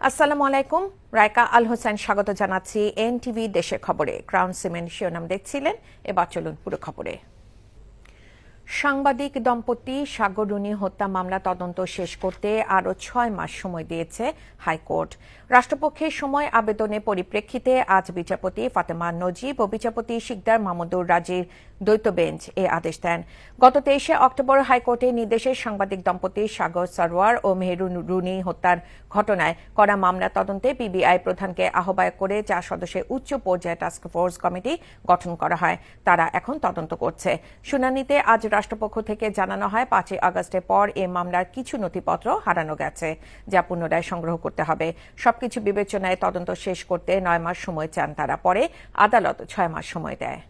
আসসালামু আলাইকুম। রায়কা আল হোসেন স্বাগত জানাচ্ছি এনটিভি দেশের খবরে। ক্রাউন সিমেন্ট শিরোনাম দেখছিলেন, এবার চলুন পুরো খবরে। সাংবাদিক দম্পতি সাগর রুনি হত্যা মামলা তদন্ত শেষ করতে আরও 6 মাস সময় দিয়েছে হাইকোর্ট। রাষ্ট্রপক্ষের সময় আবেদনের পরিপ্রেক্ষিতে আজ বিচারপতি ফাতেমা নজিব ও বিচারপতি শিকদার মাহমুদুর রাজির দ্বৈত বেঞ্চ এ আদেশ দেন। গত 23 অক্টোবর হাইকোর্টের নির্দেশে সাংবাদিক দম্পতি সাগর সরওয়ার ও মেহেরু রুনি হত্যার ঘটনায় করা মামলা তদন্তে পিবিআই প্রধানকে আহ্বায়ক করে 4 সদস্যের উচ্চ পর্যায়ে টাস্কফোর্স কমিটি গঠন করা হয়। তারা এখন তদন্ত করছে। শুনানিতে আজ রাষ্ট্রপক্ষ থেকে জানানো হয় 5 আগস্টের পর এ মামলার কিছু নথিপত্র হারানো গেছে, যা পুনরায় সংগ্রহ করতে হবে। সবকিছু বিবেচনায় তদন্ত শেষ করতে 9 মাস সময় চান তারা। পরে আদালত 6 মাস সময় দেয়।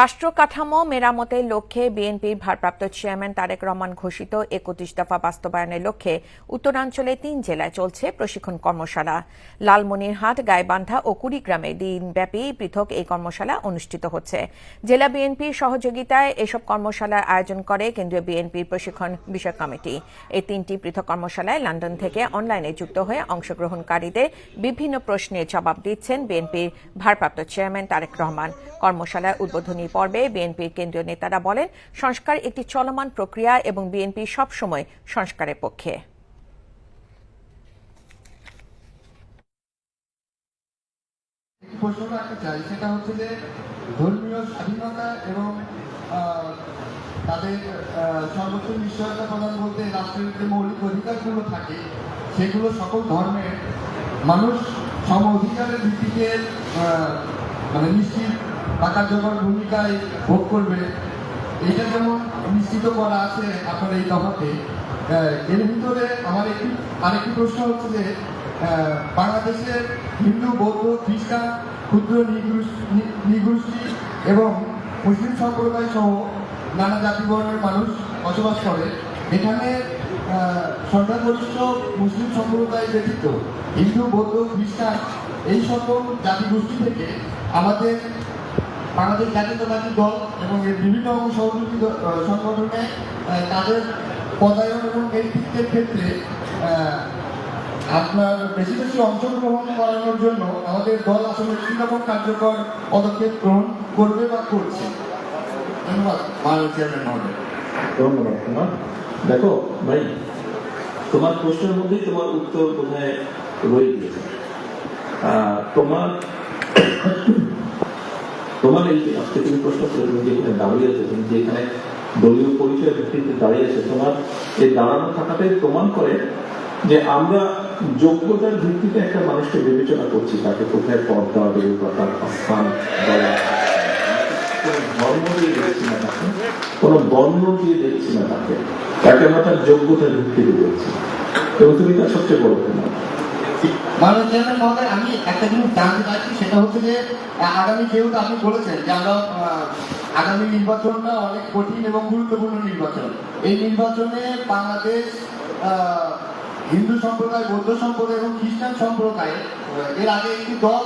রাষ্ট্র কাঠামো মেরামতের লক্ষ্যে বিএনপির ভারপ্রাপ্ত চেয়ারম্যান তারেক রহমান ঘোষিত 31 দফা বাস্তবায়নের লক্ষ্যে উত্তরাঞ্চলে 3 জেলায় চলছে প্রশিক্ষণ কর্মশালা। লালমনিরহাট, গাইবান্ধা ও কুড়িগ্রামে দিনব্যাপী পৃথক এই কর্মশালা অনুষ্ঠিত হচ্ছে। জেলা বিএনপির সহযোগিতায় এসব কর্মশালার আয়োজন করে কেন্দ্রীয় বিএনপির প্রশিক্ষণ বিষয়ক কমিটি। এই 3টি পৃথক কর্মশালায় লন্ডন থেকে অনলাইনে যুক্ত হয়ে অংশগ্রহণকারীদের বিভিন্ন প্রশ্নের জবাব দিচ্ছেন বিএনপির ভারপ্রাপ্ত চেয়ারম্যান তারেক রহমান। কর্মশালায় উদ্বোধনী পর্বে বিএনপির কেন্দ্রীয় নেতারা বলেন, সংস্কার একটি চলমান প্রক্রিয়া এবং বিএনপি সবসময় সংস্কারের পক্ষে। প্রশ্ন রাখতে চাই, সেটা হচ্ছে যে ধর্মীয় স্বাধীনতা এবং তাদের সর্বোচ্চ নিশ্চয়তা প্রদান বলতে রাষ্ট্রের যে মৌলিক অধিকারগুলো থাকে, সেগুলো সকল ধর্মের মানুষ সম অধিকারের ভিত্তিতে নিশ্চিত বা কার্যকর ভূমিকায় ভোগ করবে, এটা যেমন নিশ্চিত করা আছে আপনার এই দফাতে। এর ভিতরে আমার আরেকটি প্রশ্ন হচ্ছে যে বাংলাদেশের হিন্দু, বৌদ্ধ, খ্রিস্টান, ক্ষুদ্র নৃগোষ্ঠী এবং মুসলিম সম্প্রদায় সহ নানা জাতিবর্ণের মানুষ বসবাস করে। এখানে সংখ্যাগরিষ্ঠ মুসলিম সম্প্রদায় ব্যতীত হিন্দু, বৌদ্ধ, খ্রিস্টান এই সকল জাতিগোষ্ঠী থেকে আমাদের বাংলাদেশ জাতীয়তাবাদী দল এবং এর বিভিন্ন সহযোগী সংগঠনে তাদের পদায়ন এবং নেতৃত্বের ক্ষেত্রে আপনার বেশি বেশি অংশগ্রহণ করানোর জন্য আমাদের দল আসলে কীরকম কার্যকর পদক্ষেপ গ্রহণ করবে বা করছে। ধন্যবাদ মাননীয় চেয়ারম্যান মহোদয়। ধন্যবাদ তোমার। দেখো ভাই, তোমার প্রশ্নের মধ্যেই তোমার উত্তর বোধহয় রয়ে গিয়েছে। তোমার এই আজকে তুমি প্রশ্ন করে তুমি যেখানে দাঁড়িয়ে আছো, তুমি যেখানে দলীয় পরিচয়ের ভিত্তিতে দাঁড়িয়ে আছে, তোমার এই দাঁড়ানো থাকাটাই প্রমাণ করে যে আমরা যোগ্যতার ভিত্তিতে একটা মানুষকে বিবেচনা করছি, তাকে কোথায় পদ দেওয়া দেবে বা তার স্থান দেওয়া। কোনো ধর্ম দিয়ে দেখছি না তাকে, কোনো বর্ণ দিয়ে দেখছি না তাকে, তাকে আমরা তার যোগ্যতার ভিত্তিতে দেখছি, এবং তুমি তার সবচেয়ে বড় প্রমাণ। মাননীয় চেয়ারম্যান মহোদয়, আমি একটা জিনিস জানতে চাইছি, সেটা হচ্ছে যে আগামী যেহেতু আপনি বলেছেন যে আমরা আগামী নির্বাচনটা অনেক কঠিন এবং গুরুত্বপূর্ণ নির্বাচন। এই নির্বাচনে বাংলাদেশ হিন্দু সম্প্রদায়, বৌদ্ধ সম্প্রদায় এবং খ্রিস্টান সম্প্রদায় এর আগে একটি দল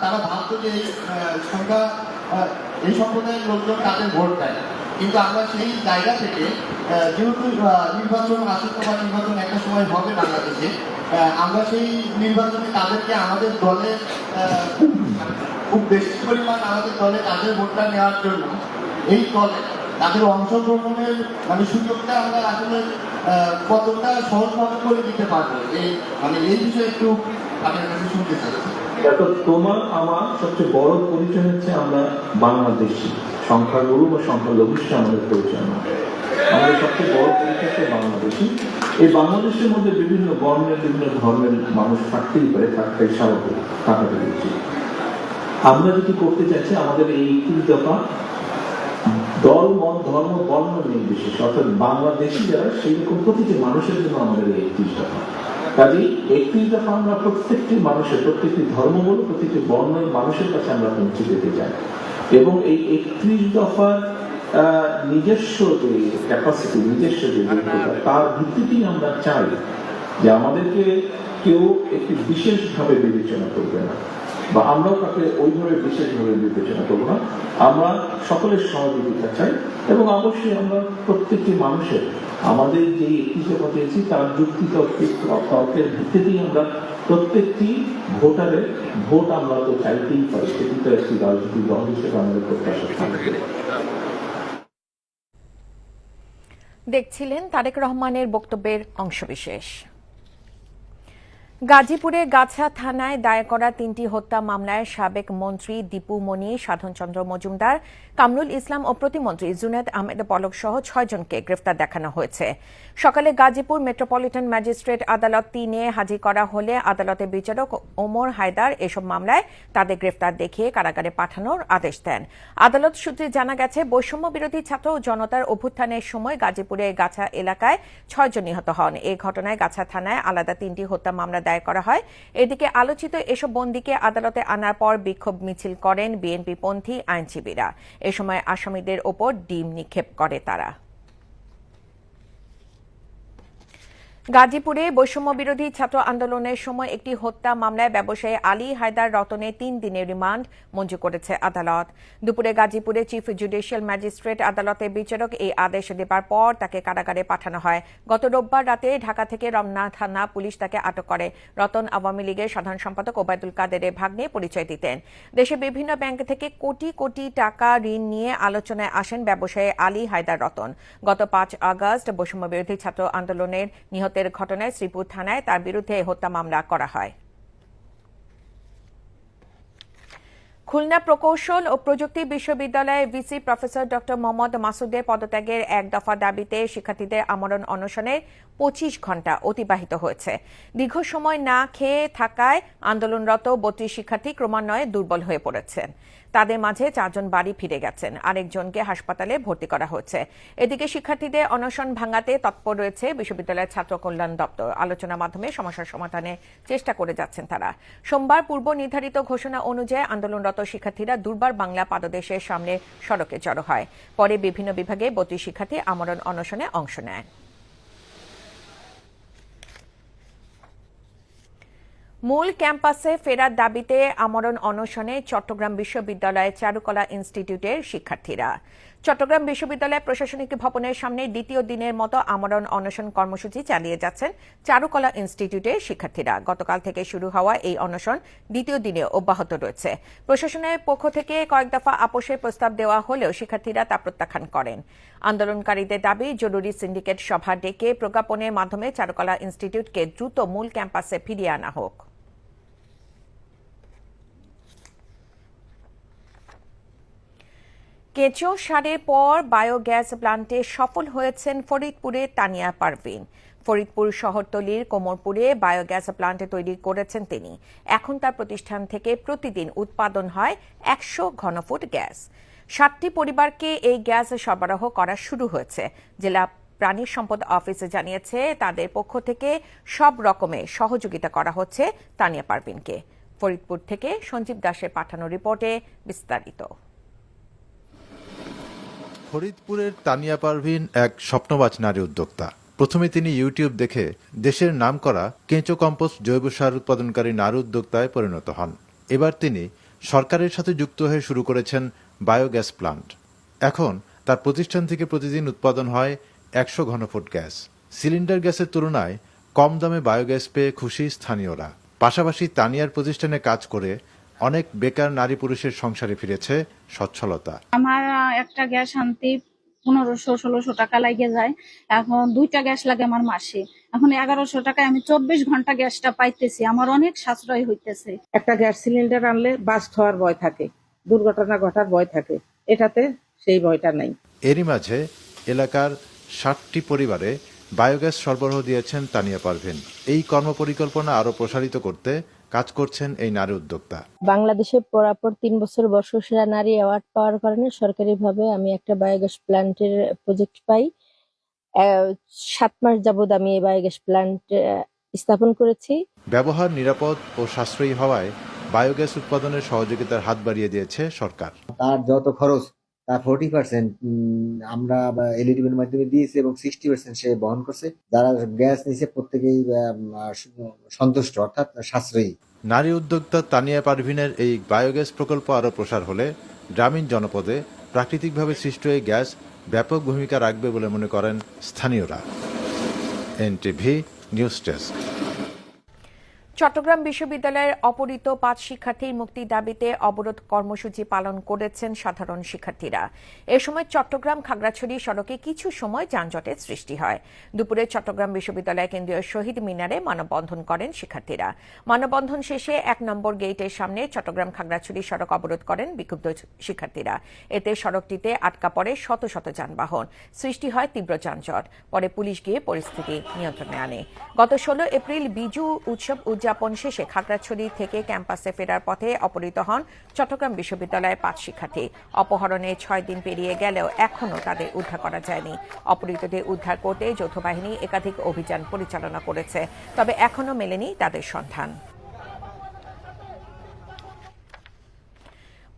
তারা ভাবত যে এই সম্প্রদায়ের লোকজন তাদের ভোট দেয়, কিন্তু আমরা সেই জায়গা থেকে যেহেতু নির্বাচন আসন্ন বা নির্বাচন একটা সময় হবে বাংলাদেশে, আমরা সেই নির্বাচনে তাদেরকে আমাদের দলে খুব বেশি পরিমাণ আমাদের দলে তাদের ভোটটা নেওয়ার জন্য এই দলে তাদের অংশগ্রহণের সুযোগটা আমরা আসলে কতটা সহজভাবে করে দিতে পারবো, এই বিষয়ে একটু আপনার কাছে শুনতে চাচ্ছি। দেখো, তোমার আমার সবচেয়ে বড় পরিচয় হচ্ছে আমরা বাংলাদেশি, সংখ্যাগুরু বা সংখ্যালঘিষ্ঠ আমাদের পরিচয় না। আমাদের সবচেয়ে বড় পরিচয় হচ্ছে বাংলাদেশি। এই বাংলাদেশের মধ্যে বিভিন্ন বর্ণের, বিভিন্ন ধর্মের মানুষ থাকতেই পারে, থাকতেই স্বাভাবিক, থাকাটা উচিত। আমরা যেটি করতে চাইছি, আমাদের এই 31 দফা দল, মত, ধর্ম, বর্ণ নির্বিশেষে, অর্থাৎ বাংলাদেশি যারা সেই রকম প্রতিটি মানুষের জন্য আমাদের এই 31 দফা। কাজেই 31 দফা আমরা প্রত্যেকটি মানুষের, প্রত্যেকটি ধর্ম বলে প্রত্যেকটি বর্ণের মানুষের কাছে আমরা পৌঁছে যেতে চাই, এবং এই 31 দফার নিজস্ব যে ক্যাপাসিটি, নিজস্ব যে যোগ্যতা, তার ভিত্তিতেই আমরা চাই যে আমাদেরকে কেউ একটি বিশেষভাবে বিবেচনা করবে না, বা আমরাও তাকে ওইভাবে বিশেষভাবে বিবেচনা করবো না। আমরা সকলের সহযোগিতা চাই, এবং অবশ্যই আমরা প্রত্যেকটি মানুষের আমাদের যে 31 দফা পেয়েছি তার যুক্তি তর্কের ভিত্তিতেই আমরা প্রত্যেকটি ভোটারের ভোট আমরা তো চাইতেই পারি, সেটি তো একটি রাজনৈতিক দল হিসেবে আমাদের প্রত্যাশা থাকবে। দেখছিলেন তারেক রহমানের বক্তব্যের অংশবিশেষ। গাজীপুরে গাছা থানায় দায়ের করা 3টি হত্যা মামলায় সাবেক মন্ত্রী দীপু মনি, সাধনচন্দ্র মজুমদার, কামরুল ইসলাম ও প্রতিমন্ত্রী জুনেদ আহমেদ পলক সহ 6 জনকে গ্রেফতার দেখানো হয়েছে। সকালে গাজীপুর মেট্রোপলিটন ম্যাজিস্ট্রেট আদালত 3-এ হাজির করা হলে আদালতের বিচারক ওমর হায়দার এসব মামলায় তাদের গ্রেফতার দেখিয়ে কারাগারে পাঠানোর আদেশ দেন। আদালত সূত্রে জানা গেছে, বৈষম্য বিরোধী ছাত্র জনতার অভ্যুত্থানের সময় গাজীপুরের গাছা এলাকায় 6 জন নিহত হন। এই ঘটনায় গাছা থানায় আলাদা 3টি হত্যা মামলা দায়ের করা হয়। এদিকে আলোচিত এসব বন্দীকে আদালতে আনার পর বিক্ষোভ মিছিল করেন বিএনপিপন্থী আইনজীবীরা। এ সময় আসামিদের ওপর ডিম নিক্ষেপ করে তারা। গাজীপুরে বৈষম্য বিরোধী ছাত্র আন্দোলনের সময় একটি হত্যা মামলায় ব্যবসায়ী আলী হায়দার রতনের 3 দিনের রিমান্ড মঞ্জুর করেছে আদালত। দুপুরে গাজীপুরে চিফ জুডিশিয়াল ম্যাজিস্ট্রেট আদালতের বিচারক এই আদেশ দেবার পর তাকে কারাগারে পাঠানো হয়। গত রোববার রাতে ঢাকা থেকে রমনা থানা পুলিশ তাকে আটক করে। রতন আওয়ামী লীগের সাধারণ সম্পাদক ওবায়দুল কাদেরের ভাগ্নে পরিচয় দিতেন। দেশে বিভিন্ন ব্যাংক থেকে কোটি কোটি টাকা ঋণ নিয়ে আলোচনায় আসেন ব্যবসায়ী আলী হায়দার রতন। গত 5 আগস্ট বৈষম্য বিরোধী ছাত্র আন্দোলনের নিহত ঘটনায় শ্রীপুর থানায় তার বিরুদ্ধে হত্যা মামলা করা হয়। খুলনা প্রকৌশল ও প্রযুক্তি বিশ্ববিদ্যালয়ের ভিসি প্রফেসর ড মোহাম্মদ মাসুদের পদত্যাগের 1 দফা দাবিতে শিক্ষার্থীদের আমরণ অনশনের 25 ঘণ্টা অতিবাহিত হয়েছে। দীর্ঘ সময় না খেয়ে থাকায় আন্দোলনরত 32 শিক্ষার্থী ক্রমান্বয়ে দুর্বল হয়ে পড়েছেন। তাদের মাঝে 4 জন বাড়ি ফিরে গেছেন, আরেকজনকে হাসপাতালে ভর্তি করা হয়েছে। এদিকে শিক্ষার্থীদের অনশন ভাঙাতে তৎপর রয়েছে বিশ্ববিদ্যালয়ের ছাত্র কল্যাণ দপ্তর। আলোচনার মাধ্যমে সমস্যার সমাধানের চেষ্টা করে যাচ্ছেন তারা। সোমবার পূর্ব নির্ধারিত ঘোষণা অনুযায়ী আন্দোলনরত শিক্ষার্থীরা দুর্বার বাংলা পাদদেশের সামনে সড়কে জড়ো হয়। পরে বিভিন্ন বিভাগে 32 শিক্ষার্থী আমরণ অনশনে অংশ নেয়। মূল ক্যাম্পাসে ফেরার দাবিতে আমরণ অনশনে চট্টগ্রাম বিশ্ববিদ্যালয়ের চারুকলা ইনস্টিটিউটের শিক্ষার্থীরা। চট্টগ্রাম বিশ্ববিদ্যালয় প্রশাসনিক ভবনের সামনে দ্বিতীয় দিনের মতো আমরণ অনশন কর্মসূচি চালিয়ে যাচ্ছেন চারুকলা ইনস্টিটিউটের শিক্ষার্থীরা। গতকাল থেকে শুরু হওয়া এই অনশন দ্বিতীয় দিনে অব্যাহত রয়েছে। প্রশাসনের পক্ষ থেকে কয়েক দফা আপোষের প্রস্তাব দেওয়া হলেও শিক্ষার্থীরা তা প্রত্যাখ্যান করেন। আন্দোলনকারীদের দাবি, জরুরি সিন্ডিকেট সভা ডেকে প্রজ্ঞাপনের মাধ্যমে চারুকলা ইনস্টিটিউটকে দ্রুত মূল ক্যাম্পাসে ফিরিয়ে আনা হোক। কেঁচো সারের পর বায়োগ্যাস প্লান্টে সফল হয়েছেন ফরিদপুরের তানিয়া পারভিন। ফরিদপুর শহরতলির কোমরপুরে বায়োগ্যাস প্লান্ট তৈরি করেছেন তিনি। এখন তার প্রতিষ্ঠান থেকে প্রতিদিন উৎপাদন হয় 100 ঘনফুট গ্যাস। 7টি পরিবারকে এই গ্যাস সরবরাহ করা শুরু হয়েছে। জেলা প্রাণী সম্পদ অফিস জানিয়েছে, তাদের পক্ষ থেকে সব রকমের সহযোগিতা করা হচ্ছে তানিয়া পারভিনকে। ফরিদপুর থেকে সঞ্জীব দাসের পাঠানো রিপোর্টে বিস্তারিত। ফরিদপুরের তানিয়া পারভিন এক স্বপ্নবাজ নারী উদ্যোক্তা। প্রথমে তিনি ইউটিউব দেখে দেশের নামকরা কেঁচো কম্পোস্ট জৈব সার উৎপাদনকারী নারী উদ্যোক্তায় পরিণত হন। এবার তিনি সরকারের সাথে যুক্ত হয়ে শুরু করেছেন বায়োগ্যাস প্লান্ট। এখন তার প্রতিষ্ঠান থেকে প্রতিদিন উৎপাদন হয় 100 ঘনফুট গ্যাস। সিলিন্ডার গ্যাসের তুলনায় কম দামে বায়োগ্যাস পেয়ে খুশি স্থানীয়রা। পাশাপাশি তানিয়ার প্রতিষ্ঠানে কাজ করে অনেক বেকার নারী পুরুষের সংসারে ফিরেছে সচ্ছলতা। আমার একটা গ্যাস আনতে 1500-1600 টাকা লাগে যায়। এখন 2টা গ্যাস লাগে আমার মাসে। এখন 1100 টাকায় আমি 24 ঘন্টা গ্যাসটা পাইতেছি। আমার অনেক সাশ্রয় হইতেছে। একটা গ্যাস সিলিন্ডার আনলে বাস্ট হওয়ার ভয় থাকে, দুর্ঘটনা ঘটার ভয় থাকে, এটাতে সেই ভয়টা নাই। এরই মাঝে এলাকার 60টি পরিবারে বায়োগ্যাস সরবরাহ দিয়েছেন তানিয়া পারভিন। এই কর্মপরিকল্পনা আরো প্রসারিত করতে কাজ করছেন এই নারী উদ্যোক্তা। বাংলাদেশে পরাপর 3 বছর বর্ষসেরা নারী অ্যাওয়ার্ড পাওয়ার কারণে সরকারিভাবে আমি একটা বায়োগ্যাস প্ল্যান্টের প্রজেক্ট পাই। 7 মাস যাবত আমি এই বায়োগ্যাস প্ল্যান্ট স্থাপন করেছি। ব্যবহার নিরাপদ ও সাশ্রয়ী হওয়ায় বায়োগ্যাস উৎপাদনের সহযোগিতার হাত বাড়িয়ে দিয়েছে সরকার। তার যত খরচ তার 40% আমরা এলইডি এর মাধ্যমে দিয়েছি এবং 60% সে বহন করছে। যারা গ্যাস নিয়েছে প্রত্যেকেই সন্তুষ্ট, অর্থাৎ সাশ্রয়ী। নারী উদ্যোক্তা তানিয়া পারভিনের এই বায়োগ্যাস প্রকল্প আরও প্রসার হলে গ্রামীণ জনপদে প্রাকৃতিকভাবে সৃষ্ট এই গ্যাস ব্যাপক ভূমিকা রাখবে বলে মনে করেন স্থানীয়রা। NTV news desk. চট্টগ্রাম বিশ্ববিদ্যালয়ের অপহৃত 5 শিক্ষার্থীর মুক্তির দাবিতে অবরোধ কর্মসূচি পালন করেছেন সাধারণ শিক্ষার্থীরা। এ সময় চট্টগ্রাম খাগড়াছড়ি সড়কে কিছু সময় যানজটের সৃষ্টি হয়। দুপুরে চট্টগ্রাম বিশ্ববিদ্যালয় কেন্দ্রীয় শহীদ মিনারে মানববন্ধন করেন শিক্ষার্থীরা। মানববন্ধন শেষে 1 নম্বর গেটের সামনে চট্টগ্রাম খাগড়াছড়ি সড়ক অবরোধ করেন বিক্ষুব্ধ শিক্ষার্থীরা। এতে সড়কটিতে আটকা পড়ে শত শত যানবাহন, সৃষ্টি হয় তীব্র যানজট। পরে পুলিশ গিয়ে পরিস্থিতি নিয়ন্ত্রণে আনে। গত 16 এপ্রিল বিজু উৎসব উদযাপন শেষে খাগড়াছড়ি থেকে ক্যাম্পাসে ফেরার পথে অপহৃত হন চট্টগ্রাম বিশ্ববিদ্যালয়ের 5 শিক্ষার্থী। অপহরণে 6 দিন পেরিয়ে গেলেও এখনও তাদের উদ্ধার করা যায়নি। অপহৃতদের উদ্ধার করতে যৌথ বাহিনী একাধিক অভিযান পরিচালনা করেছে, তবে এখনও মেলেনি তাদের সন্ধান।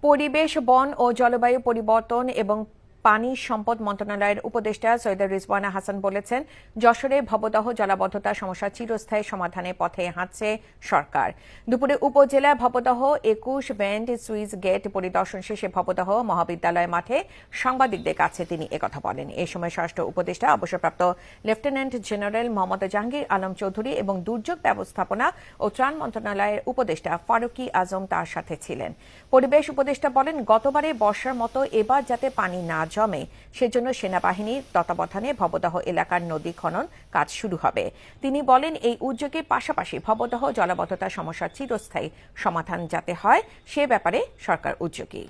পরিবেশ, বন ও জলবায়ু পরিবর্তন এবং পানি সম্পদ মন্ত্রণালয়ের উপদেষ্টা সৈয়দা রিজওয়ানা হাসান বলেছেন, যশোরে ভবদহ জলাবদ্ধতা সমস্যা চিরস্থায়ী সমাধানের পথে হাঁটছে সরকার। দুপুরে উপজেলা ভবদহ 21 ব্যান্ড সুইচ গেট পরিদর্শন শেষে ভবদহ মহাবিদ্যালয় মাঠে সাংবাদিকদের কাছে তিনি একথা বলেন। এ সময় স্বরাষ্ট্র উপদেষ্টা অবসরপ্রাপ্ত লেফটেন্যান্ট জেনারেল মোহাম্মদ জাহাঙ্গীর আলম চৌধুরী এবং দুর্যোগ ব্যবস্থাপনা ও ত্রাণ মন্ত্রণালয়ের উপদেষ্টা ফারুকি আজম তার সাথে ছিলেন। পরিবেশ উপদেষ্টা বলেন, গতবারে বর্ষার মতো এবার যাতে পানি না জমে সেজন্য সেনাবাহিনীর তত্ত্বাবধানে ভবদহ এলাকার নদী খনন কাজ শুরু হবে। তিনি বলেন, এই উদ্যোগের পাশাপাশি ভবদহ জলাবদ্ধতা সমস্যার চিরস্থায়ী সমাধান যাতে হয় সে ব্যাপারে সরকার উদ্যোগী।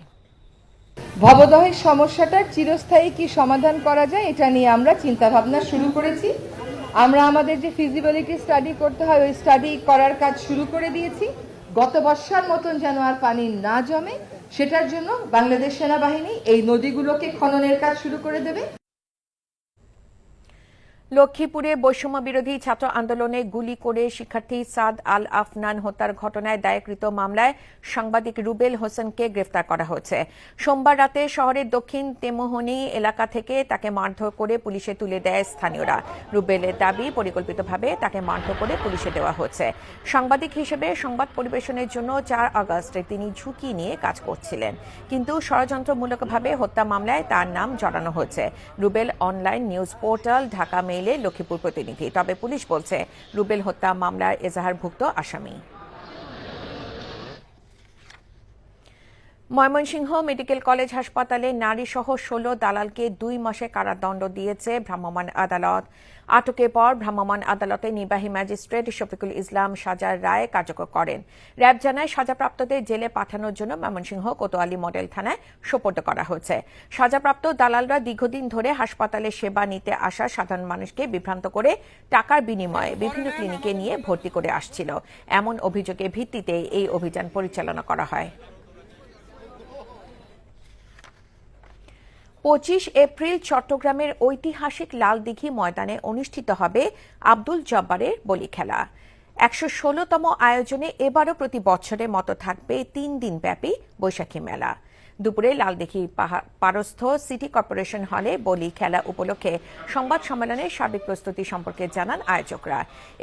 ভবদহের সমস্যাটার চিরস্থায়ী কি সমাধান করা যায় এটা নিয়ে আমরা চিন্তা ভাবনা শুরু করেছি। আমরা আমাদের যে ফিজিবিলিটি স্টাডি করতে হয় ওই স্টাডি করার কাজ শুরু করে দিয়েছি। গত বর্ষার মতন যেন আর পানি না জমে সেটার জন্য বাংলাদেশ সেনাবাহিনী এই নদীগুলোকে খননের কাজ শুরু করে দেবে। লক্ষ্মীপুরে বৈষম্য বিরোধী ছাত্র আন্দোলনে গুলি করে শিক্ষার্থী সাদ আল আফনান হত্যার ঘটনায় দায়েরকৃত মামলায় সাংবাদিক রুবেল হোসেনকে গ্রেফতার করা হয়েছে। সোমবার রাতে শহরের দক্ষিণ তেমোহনী এলাকা থেকে তাকে মারধর করে পুলিশে তুলে দেয় স্থানীয়রা। রুবেলের দাবি, পরিকল্পিতভাবে তাকে মারধর করে পুলিশে দেওয়া হয়েছে। সাংবাদিক হিসেবে সংবাদ পরিবেশনের জন্য 4 আগস্টে তিনি ঝুঁকি নিয়ে কাজ করছিলেন, কিন্তু ষড়যন্ত্রমূলকভাবে হত্যা মামলায় তার নাম জড়ানো হয়েছে। Rubel online news portal Dhaka Lakshmipur প্রতিনিধি। তবে পুলিশ বলছে রুবেল হত্যা মামলার এজাহারভুক্ত আসামি। ময়মনসিংহ মেডিকেল কলেজ হাসপাতালে নারীসহ 16 দালালকে 2 মাসে কারাদণ্ড দিয়েছে ভ্রাম্যমাণ আদালত। আটকের পর ভ্রাম্যমাণ আদালতে নির্বাহী ম্যাজিস্ট্রেট শফিকুল ইসলাম সাজার রায় কার্যকর করেন। র্যাব জানায়, সাজাপ্রাপ্তদের জেলে পাঠানোর জন্য ময়মনসিংহ কোতোয়ালি মডেল থানায় সোপর্দ করা হয়েছে। সাজাপ্রাপ্ত দালালরা দীর্ঘদিন ধরে হাসপাতালে সেবা নিতে আসা সাধারণ মানুষকে বিভ্রান্ত করে টাকার বিনিময়ে বিভিন্ন ক্লিনিকে নিয়ে ভর্তি করে আসছিল। এমন অভিযোগের ভিত্তিতে এই অভিযান পরিচালনা করা হয়। 25 এপ্রিল চট্টগ্রামের ঐতিহাসিক লালদিঘি ময়দানে অনুষ্ঠিত হবে আব্দুল জব্বারের বলি খেলা। 116তম আয়োজনে এবারও প্রতি বছরের মতো থাকবে 3 দিন ব্যাপী বৈশাখী মেলা। দুপুরে লালদিঘি পারস্থ সিটি কর্পোরেশন হলে বলি খেলা উপলক্ষে সংবাদ সম্মেলনে সার্বিক প্রস্তুতি সম্পর্কে জানান আয়োজকরা।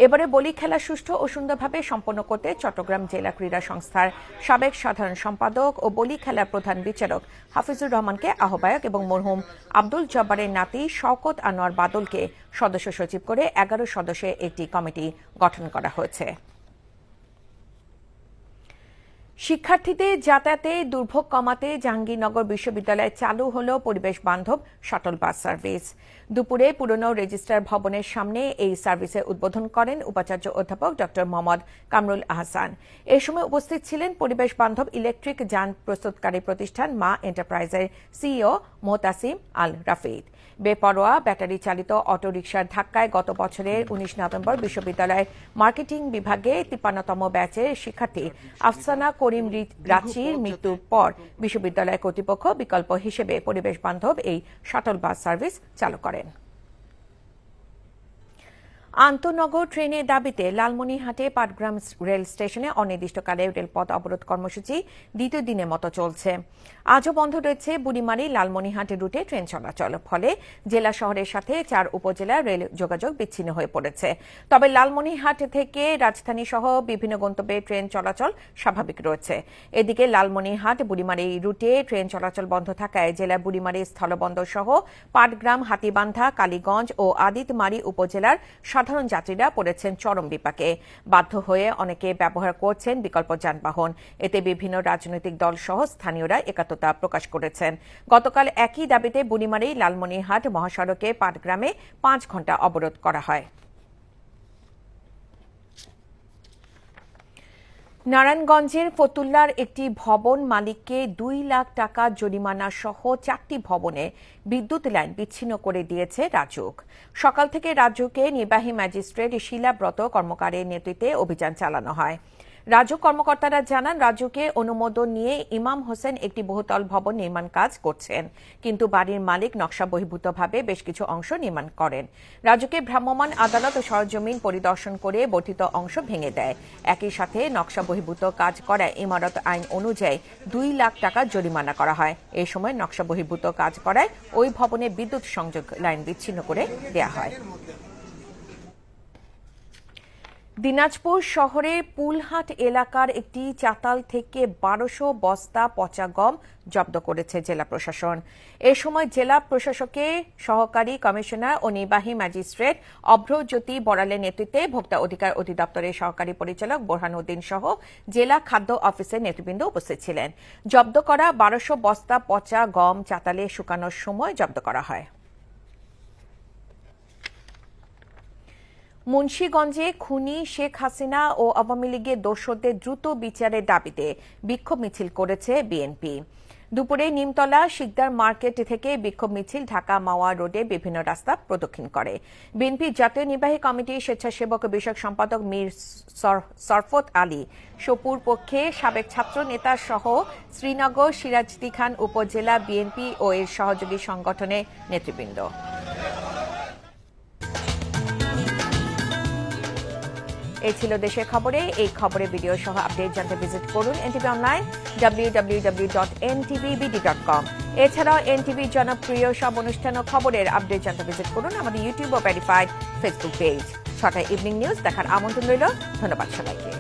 এবারে বলি খেলা সুষ্ঠু ও সুন্দরভাবে সম্পন্ন করতে চট্টগ্রাম জেলা ক্রীড়া সংস্থার সাবেক সাধারণ সম্পাদক ও বলি খেলার প্রধান বিচারক হাফিজুর রহমানকে আহ্বায়ক এবং মরহুম আব্দুল জব্বারের নাতি শওকত আনোয়ার বাদলকে সদস্য সচিব করে 11 সদস্যের একটি কমিটি গঠন করা হয়েছে। শিক্ষার্থীদের যাতায়াতে দুর্ভোগ কমাতে জাহাঙ্গীরনগর বিশ্ববিদ্যালয়ে চালু হল পরিবেশ বান্ধব শাটল বাস সার্ভিস। দুপুরে পুরনো রেজিস্ট্রার ভবনের সামনে এই সার্ভিসের উদ্বোধন করেন উপাচার্য অধ্যাপক ড মোহাম্মদ কামরুল আহসান। এ সময় উপস্থিত ছিলেন পরিবেশ বান্ধব ইলেকট্রিক যান প্রস্তুতকারী প্রতিষ্ঠান মা এন্টারপ্রাইজের সিইও মোহতাসিম আল রাফিদ। বেপরোয়া ব্যাটারি চালিত অটোরিকশার ধাক্কায় গত বছরের 19 নভেম্বর বিশ্ববিদ্যালয়ের মার্কেটিং বিভাগে 53তম ব্যাচের শিক্ষার্থী আফসানা করিম রাচির মৃত্যুর পর বিশ্ববিদ্যালয় কর্তৃপক্ষ বিকল্প হিসেবে পরিবেশ বান্ধব এই শাটল বাস সার্ভিস চালু করেন। আন্তনগর ট্রেনের দাবিতে লালমনিরহাটে পাটগ্রাম রেল স্টেশনে অনির্দিষ্টকালে রেলপথ অবরোধ কর্মসূচি দ্বিতীয় দিনের মতো চলছে। আজও বন্ধ রয়েছে বুড়িমারি লালমনিরহাট রুটে ট্রেন চলাচল, ফলে জেলা শহরের সাথে 4 উপজেলার রেল যোগাযোগ বিচ্ছিন্ন হয়ে পড়েছে। তবে লালমনিরহাট থেকে রাজধানী সহ বিভিন্ন গন্তব্যে ট্রেন চলাচল স্বাভাবিক রয়েছে। এদিকে লালমনিরহাট বুড়িমারি রুটে ট্রেন চলাচল বন্ধ থাকায় জেলার বুড়িমারি স্থলবন্দর সহ পাটগ্রাম, হাতীবান্ধা, কালীগঞ্জ ও আদিতমারি উপজেলার সাধারণ যাত্রীরা পড়েছেন চরম বিপাকে। বাধ্য হয়ে অনেকে ব্যবহার করছেন বিকল্প যানবাহন। এতে বিভিন্ন রাজনৈতিক দল সহ স্থানীয়রা একাত্মতা প্রকাশ করেছেন। গতকাল একই দাবিতে বুড়িমারি লালমনিরহাট মহাসড়কে পাটগ্রামে 5 ঘণ্টা অবরোধ করা হয়। নারায়ণগঞ্জের ফতুল্লার একটি ভবন মালিককে 2 লাখ টাকা জরিমানা সহ 4টি ভবনে বিদ্যুৎ লাইন বিচ্ছিন্ন করে দিয়েছে রাজুক। সকাল থেকে রাজুকে নির্বাহী ম্যাজিস্ট্রেট শিলাব্রত কর্মকারের নেতৃত্বে অভিযান চালানো হয়। রাজুক কর্মকর্তারা জানান, রাজুকে অনুমোদন নিয়ে ইমাম হোসেন একটি বহুতল ভবন নির্মাণ কাজ করছেন, কিন্তু বাড়ির মালিক নকশা বহির্ভূতভাবে বেশ কিছু অংশ নির্মাণ করেন। রাজুকে ভ্রাম্যমাণ আদালত ও সরজমিন পরিদর্শন করে বর্ধিত অংশ ভেঙে দেয়। একই সাথে নকশা বহির্ভূত কাজ করায় ইমারত আইন অনুযায়ী 2 লাখ টাকা জরিমানা করা হয়। এই সময় নকশা বহির্ভূত কাজ করায় ওই ভবনে বিদ্যুৎ সংযোগ লাইন বিচ্ছিন্ন করে দেয়া হয়। দিনাজপুর শহরের পুলহাট এলাকার একটি চাতাল থেকে 1200 বস্তা পচা গম জব্দ করেছে জেলা প্রশাসন। এ সময় জেলা প্রশাসকের সহকারী কমিশনার ও নির্বাহী ম্যাজিস্ট্রেট অভ্রজ্যোতি বড়ালের নেতৃত্বে ভোক্তা অধিকার অধিদপ্তরের সহকারী পরিচালক বোরহানউদ্দিন সহ জেলা খাদ্য অফিসের নেতৃবৃন্দ উপস্থিত ছিলেন। জব্দ করা 1200 বস্তা পচা গম চাতালে শুকানোর সময় জব্দ করা হয়। মুন্সিগঞ্জে খুনি শেখ হাসিনা ও আওয়ামী লীগের দোসরদের দ্রুত বিচারের দাবিতে বিক্ষোভ মিছিল করেছে বিএনপি। দুপুরে নিমতলা শিকদার মার্কেট থেকে বিক্ষোভ মিছিল ঢাকা মাওয়া রোডে বিভিন্ন রাস্তা প্রদক্ষিণ করে। বিএনপির জাতীয় নির্বাহী কমিটির স্বেচ্ছাসেবক বিষয়ক সম্পাদক মীর সরফত আলী সপুর পক্ষে সাবেক ছাত্র নেতা সহ শ্রীনগর সিরাজদি খান উপজেলা বিএনপি ও এর সহযোগী সংগঠনের নেতৃবৃন্দ। এই ছিল দেশের খবরে। এই খবরের ভিডিও সহ আপডেট জানতে ভিজিট করুন এনটিভি অনলাইন www.ntvbd.com। এছাড়াও এনটিভি জনপ্রিয় সব অনুষ্ঠান ও খবরের আপডেট জানতে ভিজিট করুন আমাদের ইউটিউব ও ভেরিফাইড ফেসবুক পেজ। 6টায় ইভিনিং নিউজ দেখার আমন্ত্রণ রইল। ধন্যবাদ সবাইকে।